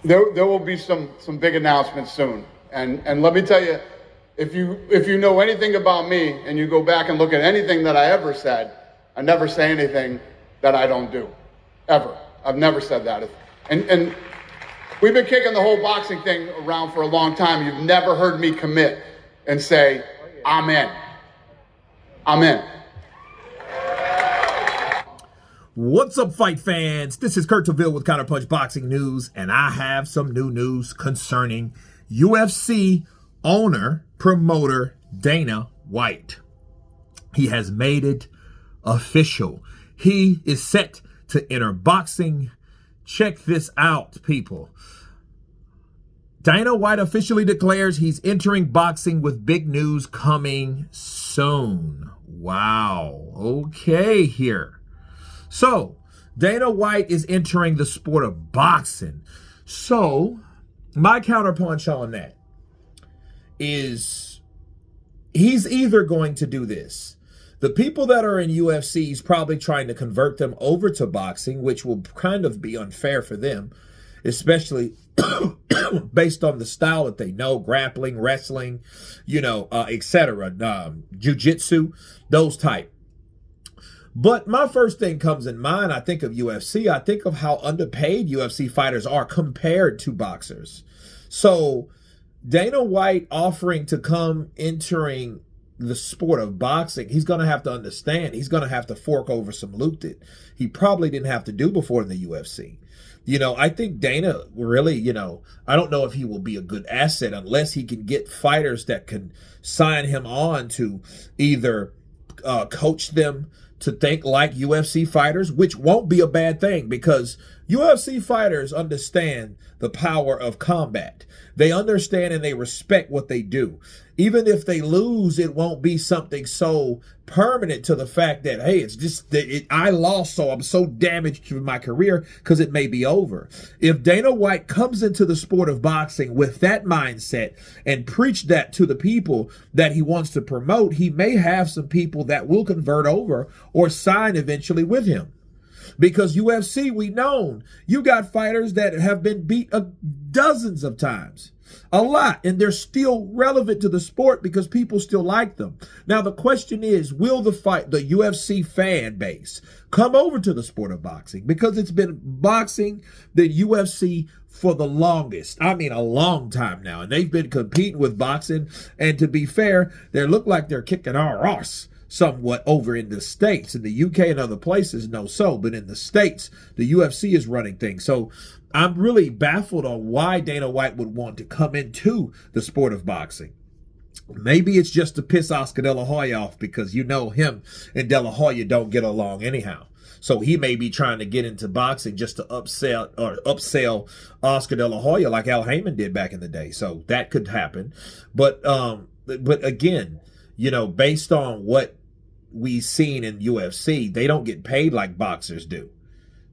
There will be some big announcements soon. And let me tell you, if you know anything about me and you go back and look at anything that I ever said, I never say anything that I don't do. Ever. I've never said that. And we've been kicking the whole boxing thing around for a long time. You've never heard me commit and say, I'm in. I'm in. What's up, fight fans? This is Kurt Taville with Counterpunched Boxing News, and I have some new news concerning UFC owner, promoter Dana White. He has made it official. He is set to enter boxing. Check this out, people. Dana White officially declares he's entering boxing with big news coming soon. Wow. Okay here. So, Dana White is entering the sport of boxing. So, my counterpunch on that is he's either going to do this. The people that are in UFC is probably trying to convert them over to boxing, which will kind of be unfair for them, especially based on the style that they know, grappling, wrestling, etc., jiu-jitsu, those type. But my first thing comes in mind, I think of UFC, I think of how underpaid UFC fighters are compared to boxers. So Dana White offering to come entering the sport of boxing, he's going to have to understand, he's going to have to fork over some loot that he probably didn't have to do before in the UFC. I think Dana really, I don't know if he will be a good asset unless he can get fighters that can sign him on to either coach them to think like UFC fighters, which won't be a bad thing because UFC fighters understand the power of combat. They understand and they respect what they do. Even if they lose, it won't be something so permanent to the fact that, hey, it's just I lost, so I'm so damaged to my career because it may be over. If Dana White comes into the sport of boxing with that mindset and preach that to the people that he wants to promote, he may have some people that will convert over or sign eventually with him. Because UFC, we known, you got fighters that have been beat dozens of times. A lot. And they're still relevant to the sport because people still like them. Now, the question is, will the UFC fan base come over to the sport of boxing? Because it's been boxing, the UFC, for the longest. I mean, a long time now. And they've been competing with boxing. And to be fair, they look like they're kicking our ass somewhat over in the States. In the UK and other places, no so. But in the States, the UFC is running things. So I'm really baffled on why Dana White would want to come into the sport of boxing. Maybe it's just to piss Oscar De La Hoya off because him and De La Hoya don't get along anyhow. So he may be trying to get into boxing just to upsell Oscar De La Hoya like Al Heyman did back in the day. So that could happen. But again, based on what we've seen in UFC, they don't get paid like boxers do.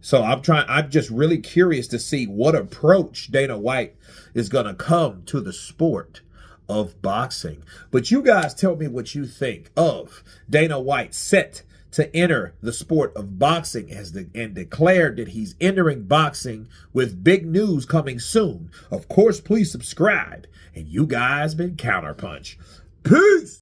So I'm just really curious to see what approach Dana White is going to come to the sport of boxing. But you guys tell me what you think of Dana White set to enter the sport of boxing and declared that he's entering boxing with big news coming soon. Of course, please subscribe. And you guys been Counterpunch. Peace!